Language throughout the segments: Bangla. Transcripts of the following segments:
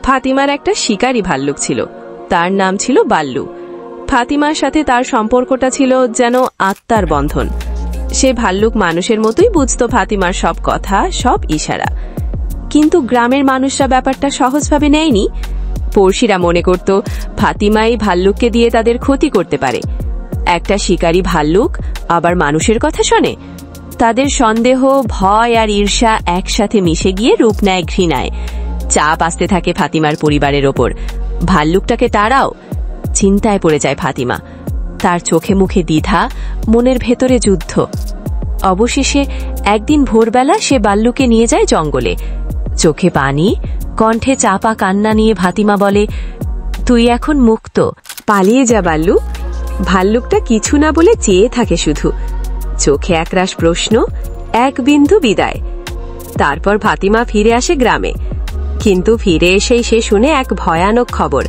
ফাতিমার একটা শিকারী ভাল্লুক ছিল, তার নাম ছিল বাল্লু। ফাতিমার সাথে তার সম্পর্কটা ছিল যেন আত্মার বন্ধন। সে ভাল্লুক মানুষের মতোই বুঝত ফাতিমার সব কথা, সব ইশারা। কিন্তু গ্রামের মানুষরা ব্যাপারটা সহজভাবে নেয়নি। পড়শিরা মনে করত ফাতিমাই ভাল্লুককে দিয়ে তাদের ক্ষতি করতে পারে। একটা শিকারী ভাল্লুক আবার মানুষের কথা শোনে? তাদের সন্দেহ, ভয় আর ঈর্ষা একসাথে মিশে গিয়ে রূপ নেয় ঘৃণায়। চাপ আসতে থাকে ফাতিমার পরিবারের ওপর। ভাল্লুকটাকে তাড়াও। চিন্তায় পড়ে যায় ফাতিমা। তার চোখে মুখে দ্বিধা, মনের ভেতরে যুদ্ধ। অবশেষে একদিন ভোরবেলা সে বাল্লুকে নিয়ে যায় জঙ্গলে। চোখে পানি, কণ্ঠে চাপা কান্না নিয়ে ফাতিমা বলে, তুই এখন মুক্ত, পালিয়ে যা বাল্লু। ভাল্লুকটা কিছু না বলে চেয়ে থাকে শুধু। চোখে একরাশ প্রশ্ন, এক বিন্দু বিদায়। তারপর ফাতিমা ফিরে আসে গ্রামে। কিন্তু ফিরে এসেই সে শুনে এক ভয়ানক খবর।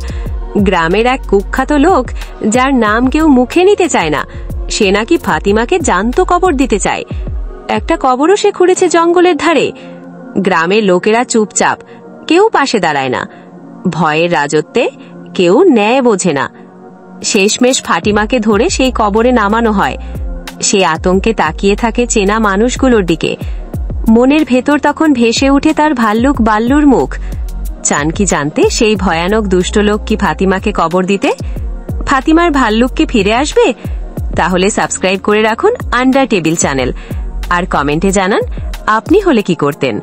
গ্রামের এক কুখ্যাত লোক, যার নাম কেউ মুখে নিতে চায় না, সে নাকি ফাতিমাকে জ্যান্ত কবর দিতে চায়। একটা কবরও সে খুঁড়েছে জঙ্গলের ধারে। গ্রামের লোকেরা চুপচাপ, কেউ পাশে দাঁড়ায় না। ভয়ের রাজত্বে কেউ ন্যায় বোঝে না। শেষমেশ ফাতিমাকে ধরে সেই কবরে নামানো হয়। সে আতঙ্কে তাকিয়ে থাকে চেনা মানুষগুলোর দিকে। মনের ভেতর তখন ভেসে উঠে তার ভাল্লুক বাল্লুর মুখ। চান কি জানতে সেই ভয়ানক দুষ্ট লোক কি ফাতিমাকে কবর দিতে? ফাতিমার ভাল্লুক কি ফিরে আসবে? তাহলে সাবস্ক্রাইব করে রাখুন আন্ডার টেবিল চ্যানেল, আর কমেন্টে জানান আপনি হলে কি করতেন।